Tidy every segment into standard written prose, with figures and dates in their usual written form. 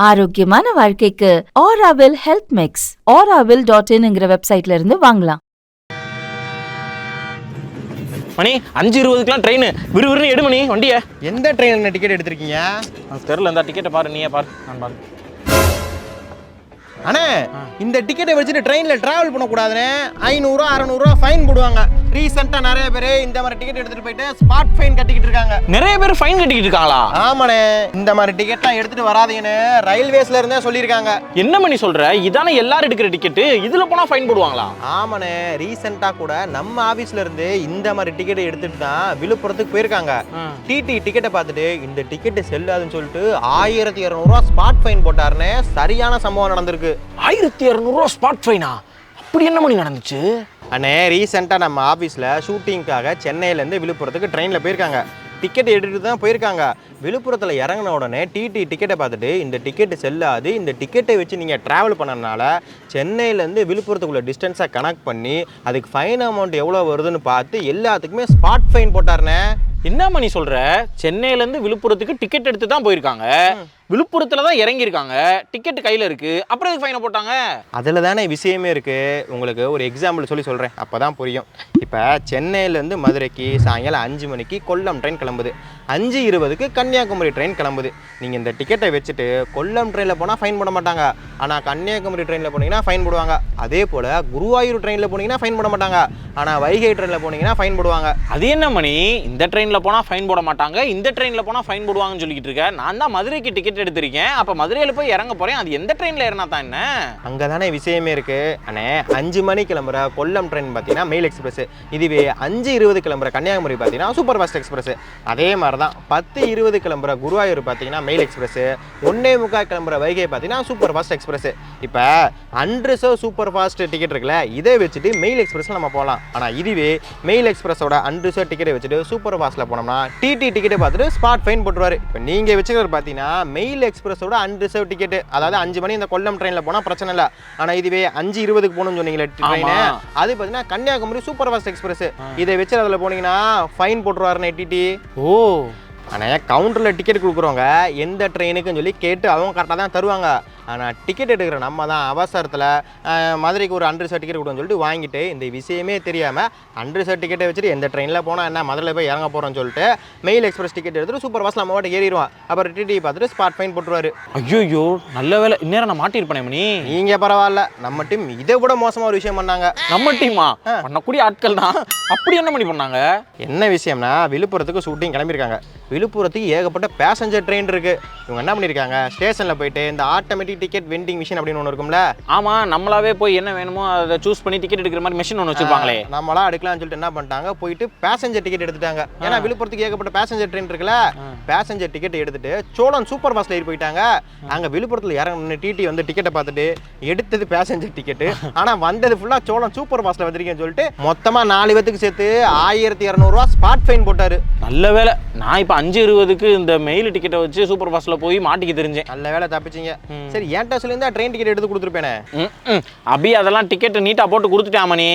ஆரோக்கியமான வாழ்க்கைக்கு Aaravil health mix auravil.in வெப்சைட்ல இருந்து வாங்கலாம். மணி 5:20க்குலாம் ட்ரெயின் விறுவிறுன்னு எடு மணி வண்டியை. எந்த ட்ரெயினில் டிக்கெட் எடுத்திருக்கீங்க? தெரியல, இந்த டிக்கெட்டை பாரு, நீயே பாரு, நான் பாரு. அண்ணே, இந்த டிக்கெட்டை வச்சுட்டு ட்ரெயினில் ட்ராவல் பண்ணக்கூடாதுண்ணே. 500 600 ஃபைன் போடுவாங்க. ரீசெண்டாக நிறைய பேர் இந்த மாதிரி டிக்கெட் எடுத்துகிட்டு போயிட்டு ஸ்பாட் ஃபைன் கட்டிக்கிட்டு இருக்காங்க. நிறைய பேர் ஃபைன் கட்டிக்கிட்டு இருக்காங்களா? ஆமாண்ணே, இந்த மாதிரி டிக்கெட்லாம் எடுத்துகிட்டு வராதீங்கன்னு ரயில்வேஸ்ல இருந்தே சொல்லியிருக்காங்க. என்ன மணி சொல்ற? இதானே எல்லாரும் எடுக்கிற டிக்கெட்டு, இதில் போனால் ஃபைன் போடுவாங்களா? ஆமாண்ணே, ரீசெண்டாக கூட நம்ம ஆஃபீஸில் இருந்து இந்த மாதிரி டிக்கெட்டை எடுத்துகிட்டு தான் விழுப்புரத்துக்கு போயிருக்காங்க. டிடி டிக்கெட்டை பார்த்துட்டு இந்த டிக்கெட்டு செல்லாதுன்னு சொல்லிட்டு 1200 ஸ்பாட் ஃபைன் போட்டாருன்னு சரியான சம்பவம் நடந்திருக்கு. 1200 ஸ்பாட் ஃபைனா? அப்படி என்ன மணி நடந்துச்சு? அண்ணே, ரீசெண்டாக நம்ம ஆஃபீஸில் ஷூட்டிங்காக சென்னையிலேருந்து விழுப்புரத்துக்கு ட்ரெயினில் போயிருக்காங்க. டிக்கெட் எடுத்துகிட்டு தான் போயிருக்காங்க. விழுப்புரத்தில் இறங்கின உடனே டிடி டிக்கெட்டை பார்த்துட்டு இந்த டிக்கெட்டு செல்லாது, இந்த டிக்கெட்டை வச்சு நீங்கள் ட்ராவல் பண்ணனால சென்னையிலேருந்து விழுப்புரத்துக்குள்ள டிஸ்டன்ஸை கனெக்ட் பண்ணி அதுக்கு ஃபைன் அமௌண்ட் எவ்வளோ வருதுன்னு பார்த்து எல்லாத்துக்குமே ஸ்பாட் ஃபைன் போட்டாருண்ணே. என்ன மணி சொல்ற? சென்னையிலேருந்து விழுப்புரத்துக்கு டிக்கெட் எடுத்து தான் போயிருக்காங்க, விழுப்புரத்தில் தான் இறங்கியிருக்காங்க, டிக்கெட் கையில் இருக்கு, அப்புறம் எதுக்கு ஃபைனை போட்டாங்க? அதில் தானே விஷயமே இருக்குது. உங்களுக்கு ஒரு எக்ஸாம்பிள் சொல்கிறேன், அப்போ தான் புரியும். இப்போ சென்னையிலேருந்து மதுரைக்கு சாயங்காலம் 5 மணிக்கு கொல்லம் ட்ரெயின் கிளம்புது. 5:20க்கு கன்னியாகுமரி ட்ரெயின் கிளம்புது. நீங்கள் இந்த டிக்கெட்டை வச்சுட்டு கொல்லம் ட்ரெயினில் போனால் ஃபைன் போட மாட்டாங்க, ஆனால் கன்னியாகுமரி ட்ரெயினில் போனீங்கன்னா ஃபைன் போடுவாங்க. அதே போல் குருவாயூர் ட்ரெயினில் போனீங்கன்னா ஃபைன் போட மாட்டாங்க, ஆனால் வைகை ட்ரெயினில் போனீங்கன்னா ஃபைன் போடுவாங்க. அது என்ன மணி, இந்த ட்ரெயினில் போனால் ஃபைன் போட மாட்டாங்க, இந்த ட்ரெயினில் போனால் ஃபைன் போடுவாங்கன்னு சொல்லிக்கிட்டு இருக்கேன். நான் தான் மதுரைக்கு டிக்கெட் எடுத்திருக்கேன், அப்போ மதுரையில் போய் இறங்க போகிறேன், அது எந்த ட்ரெயினில் ஏறினா தான் என்ன? அங்கே தானே விஷயமே இருக்குது. அண்ணே, 5 மணி கிளம்புற கொல்லம் ட்ரெயின் பார்த்தீங்கன்னா மெயில் எக்ஸ்பிரஸ். இதுவே 5:20 கிளம்புற கன்னியாகுமரி பார்த்தீங்கன்னா சூப்பர் ஃபாஸ்ட் எக்ஸ்பிரஸ். அதே மாதிரி தான் 10:20 கிளம்புற குருவாயூர் பார்த்தீங்கன்னா மெயில் எக்ஸ்பிரஸ். 1:45 கிளம்புற வைகை பார்த்தீங்கன்னா சூப்பர் ஃபாஸ்ட் எக்ஸ்பிரஸ். இப்போ அன்ரிசர்வ் சூப்பர் ஃபாஸ்ட் டிக்கெட் இருக்குல்ல, இதை வச்சுட்டு மெயில் எக்ஸ்பிரஸில் நம்ம போகலாம். ஆனால் இதுவே மெயில் எக்ஸ்பிரஸோட அன்ரிசர்வ் டிக்கெட்டை வச்சுட்டு சூப்பர் ஃபாஸ்ட்டில் போனோம்னா டிடி டிக்கெட்டை பார்த்துட்டு ஸ்பாட் ஃபைன் போட்டுருவாரு. இப்போ நீங்கள் வச்சுக்கிறது பார்த்தீங்கன்னா மெயில் எக்ஸ்பிரஸோட அன்ரிசர்வ் டிக்கெட், அதாவது 5 மணி இந்த கொல்லம் ட்ரெயினில் போனால் பிரச்சனை இல்லை. ஆனால் இதுவே 5:20க்கு போகணும்னு சொன்னீங்களே ட்ரெயின், அது பார்த்தீங்கன்னா கன்னியாகுமரி சூப்பர் ஃபாஸ்ட் எக்ஸ்பிரஸ். இதை வச்சு அதில் போனீங்கன்னா ஃபைன் போட்டுருவாருண்ணே டிடி. ஓ, ஆனால் கவுண்டரில் டிக்கெட் கொடுக்குறவங்க எந்த ட்ரெயினுக்குன்னு சொல்லி கேட்டு அவங்க கரெக்டாக தான் தருவாங்க. ஆனால் டிக்கெட் எடுக்கிற நம்ம தான் அவசரத்தில் மதுரைக்கு ஒரு அன்ரிசர்வ் டிக்கெட் கொடுன்னு சொல்லிட்டு வாங்கிட்டு இந்த விஷயமே தெரியாமல் அன்ரிசர்வ் டிக்கெட்டை வச்சுட்டு எந்த ட்ரெயினில் போனால் என்ன மதுரையில் போய் இறங்க போகிறோன்னு சொல்லிட்டு மெயில் எக்ஸ்பிரஸ் டிக்கெட் எடுத்துட்டு சூப்பர் ஃபாஸ்ட் நம்ம வாட்டி ஏறிடுவான். அப்புறம் டிடி பார்த்துட்டு ஸ்பாட் ஃபைன் போட்டுருவாரு. ஐயோ, நல்ல வேலை, இந்நேரம் நான் மாட்டிருப்பேனே மணி. நீங்கள் பரவாயில்ல, நம்ம டீம் இதை விட மோசமாக ஒரு விஷயம் பண்ணாங்க. நம்ம டீமா? பண்ணக்கூடிய ஆட்கள் தான். அப்படி என்ன பண்ணி பண்ணாங்க? என்ன விஷயம்னா, விழுப்புரத்துக்கு ஷூட்டிங் கிளம்பியிருக்காங்க. விழுப்புரத்துக்கு ஏகப்பட்ட பேசஞ்சர் ட்ரெயின் இருக்குது. இவங்க என்ன பண்ணியிருக்காங்க, ஸ்டேஷனில் போயிட்டு இந்த ஆட்டோமேட்டிக் டிக்கெட் வெண்டிங் மிஷின் அப்படின்னு ஒன்று இருக்கும்ல. ஆமாம், நம்மளாவே போய் என்ன வேணுமோ அதை சூஸ் பண்ணி டிக்கெட் எடுக்கிற மாதிரி மிஷின் ஒன்று வச்சுருப்பாங்களே, நம்மளாம் எடுக்கலாம்னு சொல்லிட்டு என்ன பண்ணிட்டாங்க, போயிட்டு பேசஞ்சர் டிக்கெட் எடுத்துட்டாங்க. ஏன்னா விழுப்புரத்துக்கு ஏகப்பட்ட பேசஞ்சர் ட்ரெயின் இருக்குல்ல, பேசஞ்சர் டிக்கெட் எடுத்துட்டு சோழன் சூப்பர் ஃபாஸ்ட்ல ஏறி போயிட்டாங்க. அங்கே விழுப்புரத்தில் இறங்கணும்னு டிடி வந்து டிக்கெட்டை பார்த்துட்டு எடுத்தது பேசஞ்சர் டிக்கெட்டு, ஆனால் வந்தது ஃபுல்லாக சோழன் சூப்பர் ஃபாஸ்ட்ல வந்திருக்கேன்னு சொல்லிட்டு மொத்தமாக 4 பேத்துக்கு சேர்த்து 1200 ஸ்பாட் ஃபைன் போட்டாரு. நல்ல வேலை, நான் இப்போ 5:20க்கு இந்த மெயில் டிக்கெட்டை வச்சு சூப்பர் ஃபாஸ்ட்ல போய் மாட்டிக்க தெரிஞ்சேன். நல்ல வேலை தப்பிச்சிங்க. சரி, ஏன்டா சொல்லியிருந்தா ட்ரெயின் டிக்கெட் எடுத்து கொடுத்துருப்பேனே. அபி அதெல்லாம் டிக்கெட் நீட்டா போட்டு கொடுத்துட்டாமணி.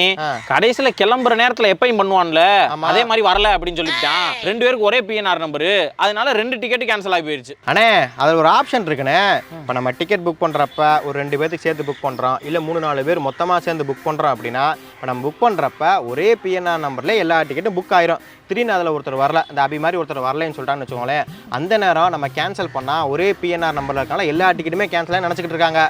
கடைசியில் கிளம்புற நேரத்தில் எப்பயும் பண்ணுவான்ல, அதே மாதிரி வரல அப்படின்னு சொல்லிட்டான். 2 பேருக்கு ஒரே பிஎன்ஆர் நம்பரு, அதனால 2 டிக்கெட் கேன்சல் ஆகி போயிடுச்சு. அண்ணே, அதில் ஒரு ஆப்ஷன் இருக்குண்ணே. இப்போ நம்ம டிக்கெட் புக் பண்ணுறப்ப ஒரு 2 பேருக்கு சேர்த்து புக் பண்ணுறோம், இல்லை 3-4 பேர் மொத்தமாக சேர்ந்து புக் பண்ணுறோம் அப்படின்னா, இப்போ நம்ம புக் பண்ணுறப்ப ஒரே பிஎன்ஆர் நம்பரில் எல்லா டிக்கெட்டும் புக் ஆயிரும். திடீர்னு அதில் ஒருத்தர் வரல, இந்த அபி மாதிரி ஒருத்தர் வரலன்னு சொல்லிட்டான்னு வச்சுக்கோங்களேன், அந்த நேரம் நம்ம கேன்சல் பண்ணால் ஒரே பிஎன்ஆர் நம்பரில் இருக்காங்க எல்லா டிக்கெட்டுமே கேன்சல் நினச்சிக்கிட்டு இருக்காங்க.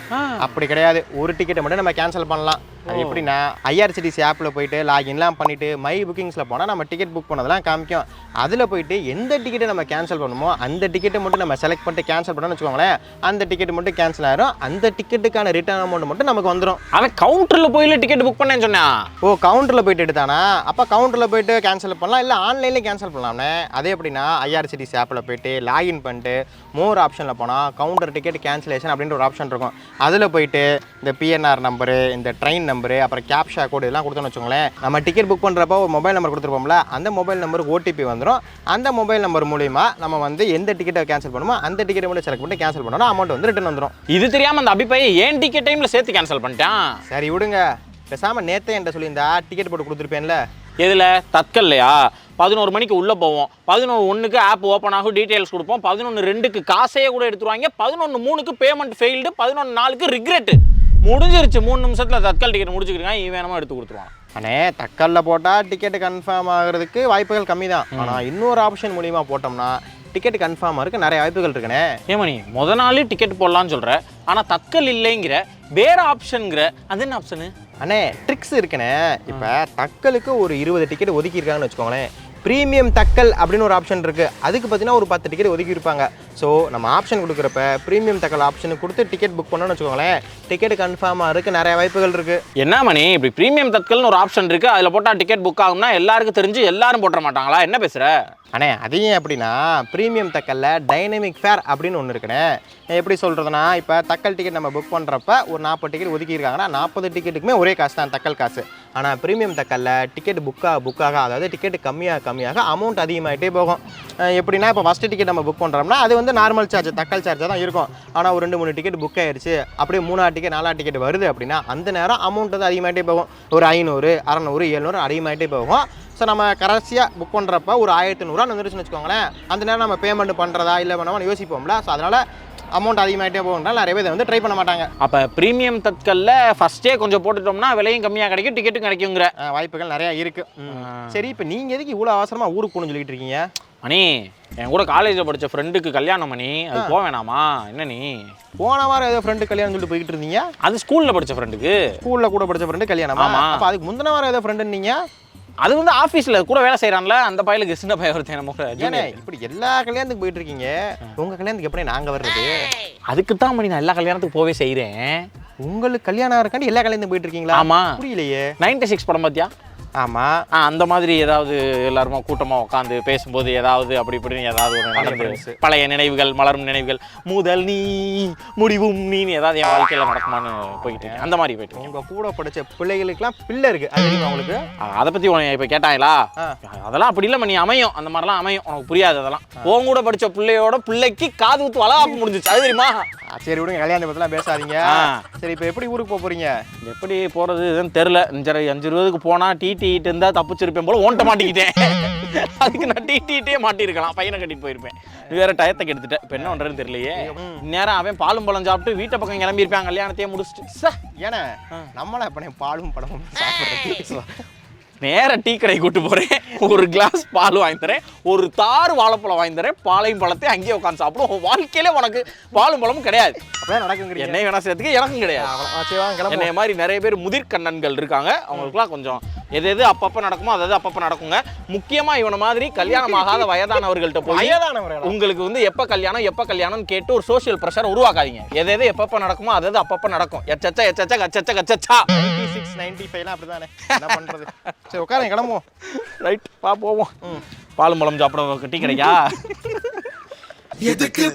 அப்படி கிடையாது, ஒரு டிக்கெட்டை மட்டும் நம்ம கேன்சல் பண்ணலாம். அது எப்படின்னா, ஐஆர்சிடிசி ஆப்பில் போயிட்டு லாகின்லாம் பண்ணிவிட்டு மை புக்கிங்ஸில் போனால் நம்ம டிக்கெட் புக் பண்ணதெல்லாம் காமிக்கும். அதில் போயிட்டு எந்த டிக்கெட்டை நம்ம கேன்சல் பண்ணுமோ அந்த டிக்கெட்டை மட்டும் நம்ம செலக்ட் பண்ணிட்டு கேன்சல் பண்ணோன்னு வச்சுக்கோங்களேன், அந்த டிக்கெட் மட்டும் கேன்சல் ஆயிரும். அந்த டிக்கெட்டுக்கான ரிட்டர்ன் அமௌண்ட் மட்டும் நமக்கு வந்துடும். அவன் கவுண்டரில் போயில டிக்கெட் புக் பண்ணேன்னு சொன்னா. ஓ, கவுண்டரில் போயிட்டு எடுத்தானா? அப்போ கவுண்டரில் போயிட்டு கேன்சல் பண்ணலாம், இல்லை ஆன்லைன்லேயே கேன்சல் பண்ணலாம்னே. அதே எப்படின்னா, ஐஆர்சிடிசி ஆப்பில் போயிட்டு லாகின் பண்ணிட்டு மோர் ஆப்ஷனில் போனால் கவுண்டர் டிக்கெட் கேன்சலேஷன் அப்படின்ற ஒரு ஆப்ஷன் இருக்கும். அதில் போயிட்டு இந்த பிஎன்ஆர் நம்பரு, இந்த ட்ரெயின் நம்பரு, அப்புறம் கேப்ஷா கோடு இதெல்லாம் கொடுத்தோன்னு வச்சுக்கோங்களேன், நம்ம டிக்கெட் புக் பண்ணுறப்போ ஒரு மொபைல் நம்பர் கொடுத்துருப்போம்ல, அந்த மொபைல் நம்பருக்கு ஓடிபி வந்துடும். அந்த மொபைல் நம்பர் மூலிமா நம்ம வந்து எந்த டிக்கெட்டை கேன்சல் பண்ணுமோ அந்த டிக்கெட்டை மட்டும் செலக்ட் பண்ணி கேன்சல் பண்ணோம்னா அமௌண்ட் வந்து ரிட்டர்ன் வந்துடும். இது தெரியாமல் அந்த அபிப்பாயை ஏன் டிக்கெட் டைமில் சேர்த்து கேன்சல் பண்ணிட்டான். சரி விடுங்க, பேசாமல் நேற்றே என்கிட்ட சொல்லியிருந்தா டிக்கெட் போட்டு கொடுத்துருப்பேன்ல. எதில்? தட்கல்லையா? 11 மணிக்கு உள்ளே போவோம், 11:01க்கு ஆப் ஓப்பன் ஆகும், டீட்டெயில்ஸ் கொடுப்போம், 11:02க்கு காசையே கூட எடுத்துருவாங்க, 11:03க்கு பேமெண்ட் ஃபெயில்டு, 11:04க்கு ரிக்ரெட். முடிஞ்சிருச்சு, 3 நிமிஷத்தில் தட்கல் டிக்கெட் முடிச்சுக்கிருங்க, வேணுமா எடுத்து கொடுத்துருவாங்க. அண்ணே தக்கல்ல போட்டால் டிக்கெட்டு கன்ஃபார்ம் ஆகிறதுக்கு வாய்ப்புகள் கம்மி தான். ஆனால் இன்னொரு ஆப்ஷன் மூலிமா போட்டோம்னா டிக்கெட் கன்ஃபார்ம் ஆகிறதுக்கு நிறைய வாய்ப்புகள் இருக்குண்ணே. ஏமணி முத நாளே டிக்கெட் போடலான்னு சொல்கிற, ஆனால் தக்கல் இல்லைங்கிற, வேறு ஆப்ஷனுங்கிற, அது என்ன ஆப்ஷனு? அண்ணே ட்ரிக்ஸ் இருக்குண்ணே. இப்போ தக்கலுக்கு ஒரு 20 டிக்கெட் ஒதுக்கியிருக்காங்கன்னு வச்சுக்கோங்களேன். ப்ரீமியம் தக்கல் அப்படின்னு ஒரு ஆப்ஷன் இருக்குது, அதுக்கு பார்த்தீங்கன்னா ஒரு 10 டிக்கெட் ஒதுக்கியிருப்பாங்க. ஸோ நம்ம ஆப்ஷன் கொடுக்குறப்ப ப்ரீமியம் தக்கல் ஆப்ஷனுக்கு கொடுத்து டிக்கெட் புக் பண்ணோன்னு வச்சுக்கோங்களேன், டிக்கெட் கன்ஃபார்ம் ஆகிறதுக்கு நிறைய வாய்ப்புகள் இருக்குது. என்ன மணி இப்படி ப்ரீமியம் தக்கல்னு ஒரு ஆப்ஷன் இருக்குது, அதில் போட்டால் டிக்கெட் புக் ஆகும்னா எல்லாருக்கும் தெரிஞ்சு எல்லாரும் போட்டுற மாட்டாங்களா? என்ன பேசுகிற? அண்ணே அதையும் எப்படின்னா ப்ரீமியம் தக்கலில் டைனமிக் ஃபேர் அப்படின்னு ஒன்று இருக்குண்ணே. எப்படி சொல்கிறதுனா, இப்போ தக்கல் டிக்கெட் நம்ம புக் பண்ணுறப்ப ஒரு 40 டிக்கெட் ஒதுக்கியிருக்காங்கன்னா 40 டிக்கெட்டுக்குமே ஒரே காசு தான், தக்கல் காசு. ஆனால் ப்ரீமியம் தக்கலில் டிக்கெட் புக்காக அதாவது டிக்கெட் கம்மியாக அமௌண்ட் அதிகமாகிட்டே போகும். எப்படின்னா இப்போ ஃபஸ்ட்டு டிக்கெட் நம்ம புக் பண்ணுறோம்னா அது வந்து நார்மல் சார்ஜ், தக்கல் சார்ஜாக தான் இருக்கும். ஆனால் ஒரு 2-3 டிக்கெட் புக் ஆயிடுச்சு, அப்படியே 3ஆவது டிக்கெட் 4ஆவது டிக்கெட் வருது அப்படின்னா அந்த நேரம் அமௌண்ட் வந்து அதிகமாகிட்டே போகும். ஒரு 500, 600, 700 அதிகமாகிட்டே போகும். ஸோ நம்ம கடைசியாக புக் பண்ணுறப்ப ஒரு 1100 வந்துருச்சுன்னு வச்சுக்கோங்களேன், அந்த நேரம் நம்ம பேமெண்ட் பண்ணுறதா இல்லை பண்ணாமல் யோசிப்போம்ல. ஸோ அதனால் அமௌண்ட் அதிகமாகிட்டே போகும்னால நிறைய பேர் வந்து ட்ரை பண்ண மாட்டாங்க. அப்போ ப்ரீமியம் தட்கல்ல ஃபஸ்ட்டே கொஞ்சம் போட்டுட்டோம்னா விலையும் கம்மியாக கிடைக்கும், டிக்கெட்டும் கிடைக்குங்கிற வாய்ப்புகள் நிறையா இருக்குது. சரி, இப்போ நீங்கள் எதுக்கு இவ்வளோ அவசரமாக ஊருக்கு போகணும்னு சொல்லிட்டு இருக்கீங்க? மணி என் கூட காலேஜில் படித்த ஃப்ரெண்டுக்கு கல்யாணம் மணி, அது போக வேணாமா என்ன? நீ போன வாரம் ஏதோ ஃப்ரெண்டு கல்யாணம் சொல்லிட்டு போய்கிட்டு இருந்தீங்க. அது ஸ்கூலில் படித்த ஃப்ரெண்டுக்கு. ஸ்கூலில் கூட படித்த ஃப்ரெண்டு கல்யாணம். ஆமாம். அப்போ அதுக்கு முந்தின வாரம் ஏதோ ஃப்ரெண்டு நீங்கள்? அது வந்து ஆஃபீஸில் கூட வேலை செய்கிறான்ல, அந்த பையலுக்கு சின்ன பையன் ஒருத்தன் நம்ம கூட. ஏன்னா இப்படி எல்லா கல்யாணத்துக்கு போயிட்டு இருக்கீங்க, உங்கள் கல்யாணத்துக்கு எப்படி நாங்கள் வர்றது? அதுக்கு தான் மணி நான் எல்லா கல்யாணத்துக்கு போவே செய்கிறேன். உங்களுக்கு கல்யாணம் இருக்காண்டி எல்லா கல்யாணத்துக்கு போயிட்டு இருக்கீங்களா? ஆமாம். புரியலையே. 96 படம் பார்த்தியா? ஆமாம். அந்த மாதிரி ஏதாவது எல்லாருமா கூட்டமாக உட்காந்து பேசும்போது ஏதாவது அப்படி இப்படின்னு ஏதாவது ஒரு நடந்து பழைய நினைவுகள், மலரும் நினைவுகள், முதல் நீ முடிவும் நீன்னு ஏதாவது என் வாழ்க்கையில் நடக்குமான்னு போயிட்டு அந்த மாதிரி போயிட்டு. உங்கள் கூட படித்த பிள்ளைகளுக்கெல்லாம் பிள்ளை இருக்குது, அது தெரியுமா உங்களுக்கு? அதை பற்றி உனக்கு இப்போ கேட்டாங்களா? அதெல்லாம் அப்படி இல்லை, நீ அமையும், அந்த மாதிரிலாம் அமையும், உனக்கு புரியாது அதெல்லாம். உன் கூட படித்த பிள்ளையோட பிள்ளைக்கு காது ஊத்து வளகாப்பு முடிஞ்சிச்சு, அது தெரியுமா? சரி விடுங்க, கல்யாணத்தை பற்றிலாம் பேசாதீங்க. சரி, இப்போ எப்படி ஊருக்கு போக போகிறீங்க? எப்படி போகிறது இதுன்னு தெரில. 5-20க்கு போனால் டிடிட்டு இருந்தால் தப்பிச்சிருப்பேன் போல, ஓன்ட்ட மாட்டிக்கிட்டேன். அதுக்கு நான் டிடிட்டே மாட்டிருக்கலாம், பையனை கட்டிட்டு போயிருப்பேன். வேற டயத்தை கெடுத்துட்டேன். இப்போ என்ன பண்ணுறதுன்னு தெரியலையே. நேரம் அவன் பாலும் பழம் சாப்பிட்டு வீட்டை பக்கம் கிளம்பியிருப்பான், கல்யாணத்தையே முடிச்சுட்டு. ஏன்னா நம்மளா இப்போ பாலும் பழமும் சாப்பிட்றது. நேர டீ கடை கூட்டு போறேன், ஒரு கிளாஸ் பால் வாங்கி தரேன், ஒரு தாறு வாழைப்பழம் வாங்கி தரேன், பாலையும் பழத்தை அங்கேயே உட்காந்து சாப்பிடும். வாழ்க்கையில உனக்கு பாலும் பழமும் கிடையாது. அப்படியே நடக்குங்க. என்னை வேணா சேர்த்துக்கு எனக்கும் கிடையாது. என்னைய மாதிரி நிறைய பேர் முதிர்கண்ணன்கள் இருக்காங்க, அவங்களுக்குலாம் கொஞ்சம் எது அப்பப்போ நடக்குமோ அதாவது அப்பப்போ நடக்குங்க. முக்கியமா இவனை மாதிரி கல்யாணம் ஆகாத வயதானவர்கள்ட்ட போய் உங்களுக்கு வந்து எப்போ கல்யாணம்னு கேட்டு ஒரு சோசியல் ப்ரெஷர் உருவாக்காதீங்க. எது எப்பப்போ நடக்குமோ அதாவது அப்பப்போ நடக்கும். எச்சச்சா எச்சச்சா கச்சச்சா கச்சச்சா. 96, 95 அப்படிதானே, என்ன பண்றது? சரி உட்காருங்க, கிளம்புவோம். ரைட், பா போவோம். பாலும் பழம் சாப்பிட டீ கிடைக்கா? எதுக்கு